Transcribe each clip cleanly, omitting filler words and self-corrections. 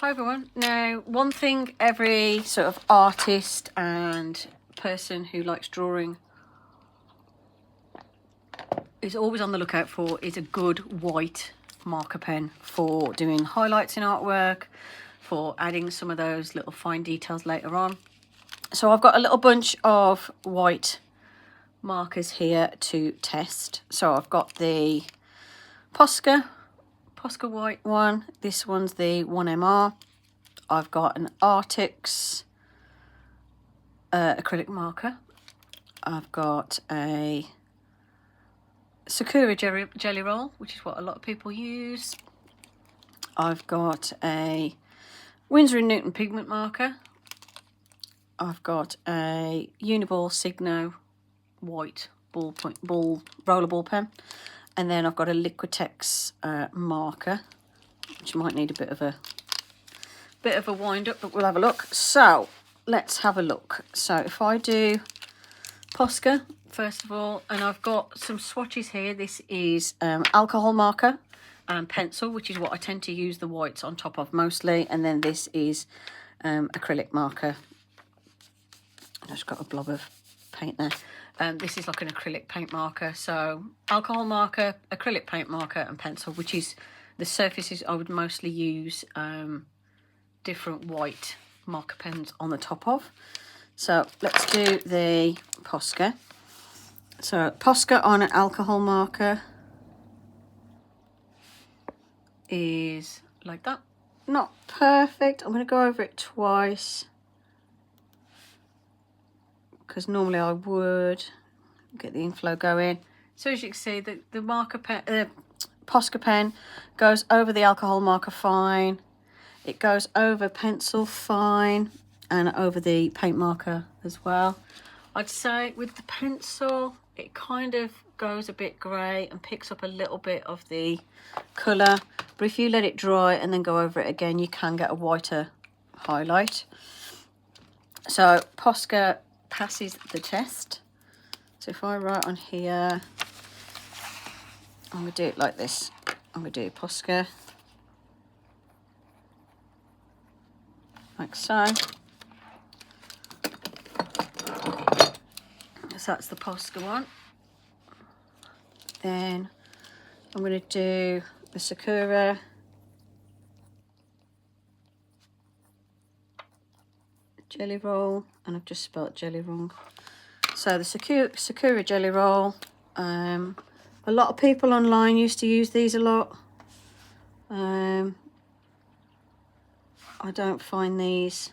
Hi everyone. Now, one thing every sort of artist and person who likes drawing is always on the lookout for is a good white marker pen for doing highlights in artwork, for adding some of those little fine details later on. So I've got a little bunch of white markers here to test. So I've got the Posca white one. This one's the 1MR. I've got an Artix acrylic marker. I've got a Sakura Jelly Roll, which is what a lot of people use. I've got a Winsor & Newton pigment marker. I've got a Uniball Signo white roller ball pen. And then I've got a Liquitex marker, which might need a bit of a wind up, but we'll have a look. So let's have a look. So if I do Posca first of all, and I've got some swatches here. This is alcohol marker and pencil, which is what I tend to use the whites on top of mostly, and then this is acrylic marker. I've just got a blob of paint there. This is like an acrylic paint marker. So alcohol marker, acrylic paint marker, and pencil, which is the surfaces I would mostly use different white marker pens on the top of. So let's do the Posca. So Posca on an alcohol marker is like that. Not perfect. I'm going to go over it twice, because normally I would get the inflow going. So as you can see, the marker pen, Posca pen goes over the alcohol marker fine. It goes over pencil fine, and over the paint marker as well. I'd say with the pencil, it kind of goes a bit grey and picks up a little bit of the colour. But if you let it dry and then go over it again, you can get a whiter highlight. So Posca passes the test. So if I write on here, I'm going to do it like this. I'm going to do Posca, like so. So that's the Posca one. Then I'm going to do the Sakura Jelly Roll, and I've just spelt jelly wrong. So the Sakura Jelly Roll, a lot of people online used to use these a lot. I don't find these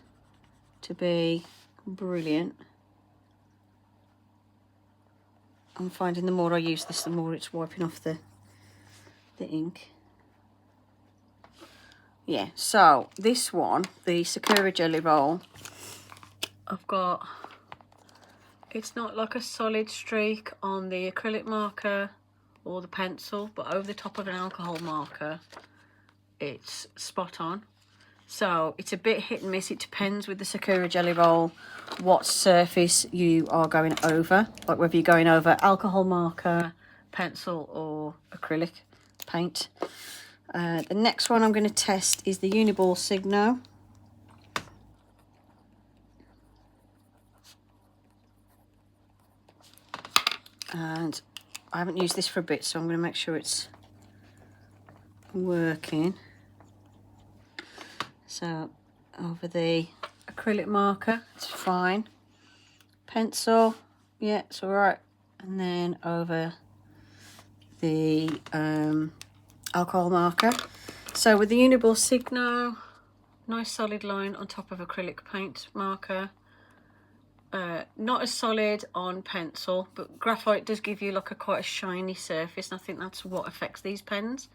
to be brilliant. I'm finding the more I use this, the more it's wiping off the ink. Yeah, so this one, the Sakura Jelly Roll, I've got, it's not like a solid streak on the acrylic marker or the pencil, but over the top of an alcohol marker, it's spot on. So it's a bit hit and miss. It depends with the Sakura Jelly Roll what surface you are going over, like whether you're going over alcohol marker, pencil, or acrylic paint. The next one I'm going to test is the Uniball Signo. And I haven't used this for a bit, so I'm going to make sure it's working. So over the acrylic marker, it's fine. Pencil, yeah, it's all right. And then over the alcohol marker. So with the Uniball Signo, nice solid line on top of acrylic paint marker. Not as solid on pencil, but graphite does give you like quite a shiny surface, and I think that's what affects these pens.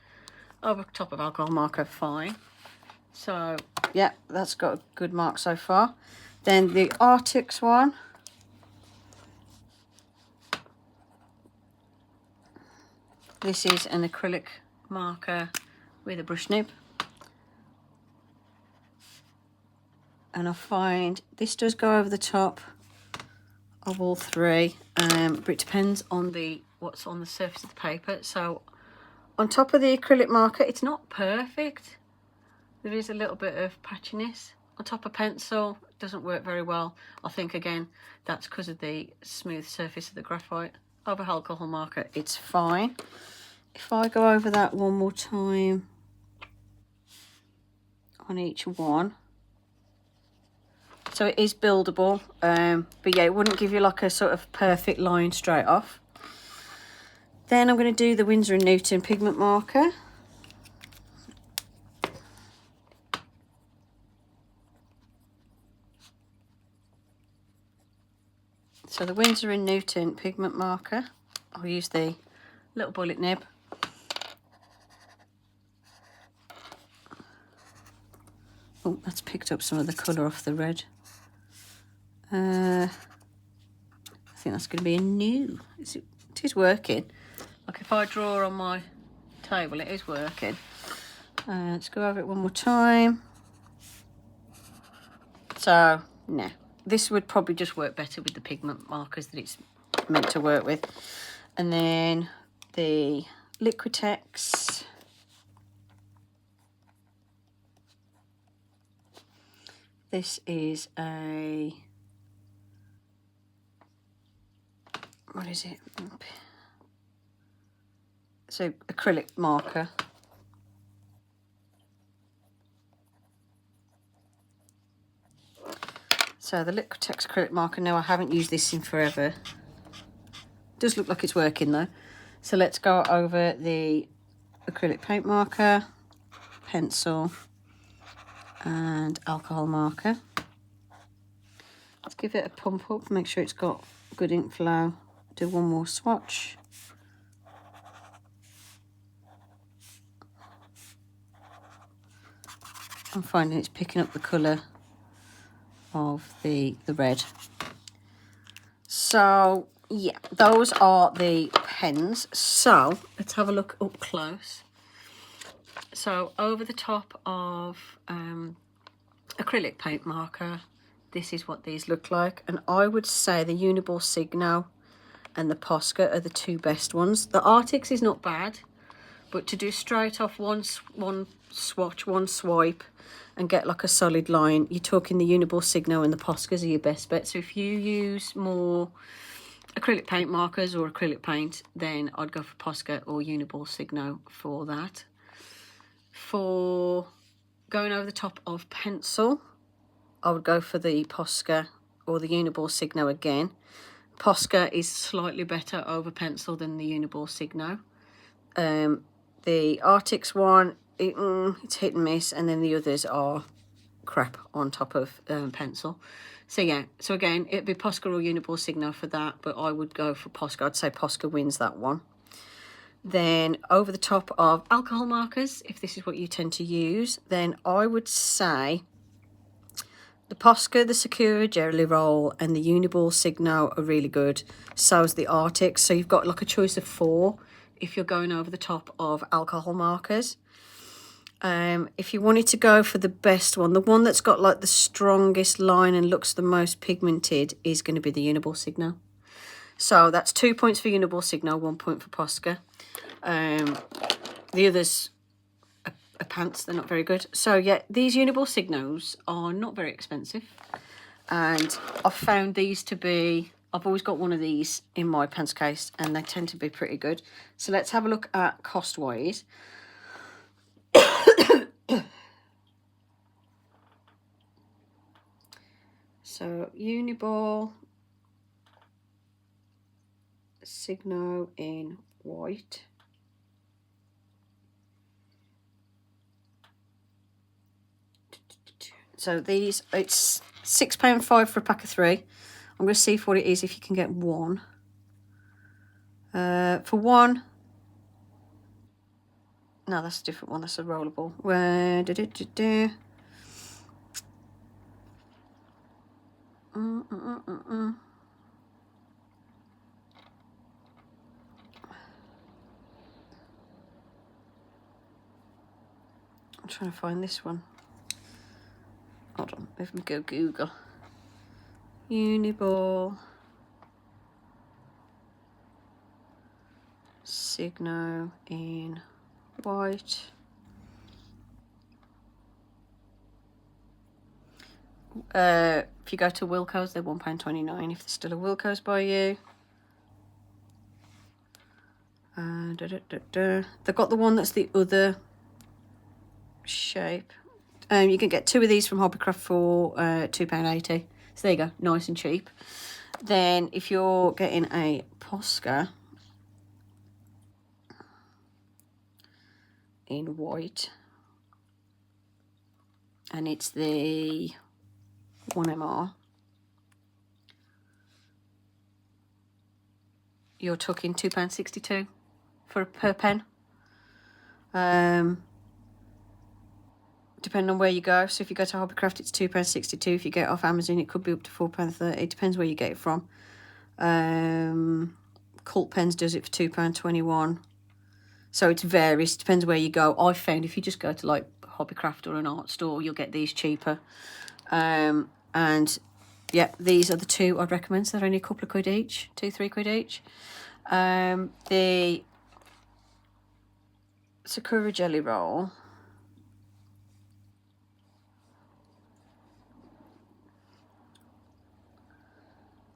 Over top of alcohol marker, fine. So yeah, that's got a good mark so far. Then the Artix one. This is an acrylic marker with a brush nib. And I find this does go over the top of all three, but it depends on what's on the surface of the paper. So on top of the acrylic marker, it's not perfect. there is a little bit of patchiness on top of pencil. It doesn't work very well. I think again that's because of the smooth surface of the graphite. Over alcohol marker, it's fine. If I go over that one more time on each one, so it is buildable, but yeah, it wouldn't give you like a sort of perfect line straight off. Then I'm going to do the Winsor & Newton pigment marker. So the Winsor & Newton pigment marker, I'll use the little bullet nib. Oh, that's picked up some of the colour off the red. I think that's going to be a no. It is working. Like if I draw on my table, it is working. Let's go over it one more time. So, no. This would probably just work better with the pigment markers that it's meant to work with. And then the Liquitex. This is a... what is it? So, acrylic marker. So the Liquitex acrylic marker, now I haven't used this in forever. Does look like it's working though. So let's go over the acrylic paint marker, pencil and alcohol marker. Let's give it a pump up, make sure it's got good ink flow. Do one more swatch. I'm finding it's picking up the colour of the red. So yeah, those are the pens. So let's have a look up close. So over the top of acrylic paint marker, this is what these look like, and I would say the Uniball Signo and the Posca are the two best ones. The Artix is not bad, but to do straight off one swatch, one swipe and get like a solid line, you're talking the Uniball Signo and the Poscas are your best bet. So if you use more acrylic paint markers or acrylic paint, then I'd go for Posca or Uniball Signo for that. For going over the top of pencil, I would go for the Posca or the Uniball Signo again. Posca is slightly better over pencil than the Uniball Signo. The Artix one, it's hit and miss, and then the others are crap on top of pencil. So yeah, so again, it'd be Posca or Uniball Signo for that, but I would go for Posca. I'd say Posca wins that one. Then over the top of alcohol markers, if this is what you tend to use, then I would say the Posca, the Sakura Jelly Roll and the Uniball Signo are really good. So is the Artix. So you've got like a choice of 4 if you're going over the top of alcohol markers. If you wanted to go for the best one, the one that's got like the strongest line and looks the most pigmented is going to be the Uniball Signo. So that's 2 points for Uniball Signo, 1 point for Posca. The others are pants, they're not very good. So yeah, these Uniball Signos are not very expensive. And I've found these to be, I've always got one of these in my pencil case and they tend to be pretty good. So let's have a look at cost-wise. So Uniball Signo in white. So these, it's £6.5 for a pack of 3. I'm going to see what it is if you can get one. For one, no, that's a different one. That's a rollable. I'm trying to find this one. Hold on, let me go Google. Uniball Signo in white. If you go to Wilko's, they're £1.29 if there's still a Wilko's by you. They've got the one that's the other shape. You can get 2 of these from Hobbycraft for £2.80. So there you go, nice and cheap. Then if you're getting a Posca in white, and it's the 1MR, you're talking £2.62 per pen. Depending on where you go. So if you go to Hobbycraft, it's £2.62. If you get it off Amazon, it could be up to £4.30. It depends where you get it from. Cult Pens does it for £2.21. So it varies, depends where you go. I found if you just go to like Hobbycraft or an art store, you'll get these cheaper. And yeah, these are the 2 I'd recommend. So they're only a couple of quid each, 2-3 quid each. The Sakura Jelly Roll,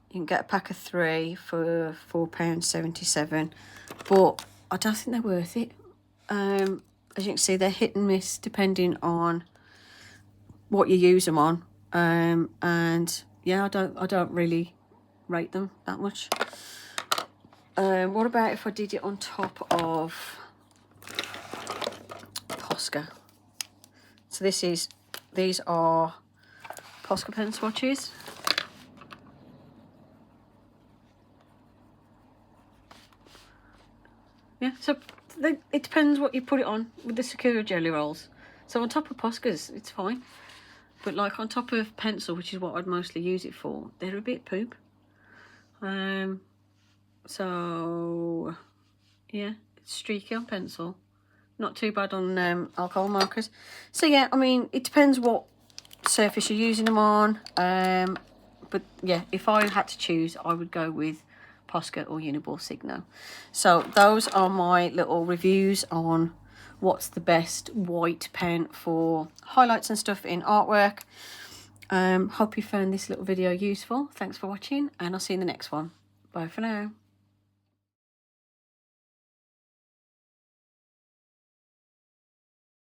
you can get a pack of 3 for £4.77, but I don't think they're worth it. As you can see, they're hit and miss depending on what you use them on. And yeah, I don't really rate them that much. What about if I did it on top of Posca? So these are Posca pen swatches. Yeah, so it depends what you put it on with the Sakura Jelly Rolls. So on top of Poscas, it's fine. But like on top of pencil, which is what I'd mostly use it for, they're a bit poop. So yeah, it's streaky on pencil. Not too bad on alcohol markers. So yeah, I mean, it depends what surface you're using them on. But yeah, if I had to choose, I would go with Posca or Uniball Signo. So those are my little reviews on what's the best white pen for highlights and stuff in artwork. Hope you found this little video useful. Thanks for watching, and I'll see you in the next one. Bye for now.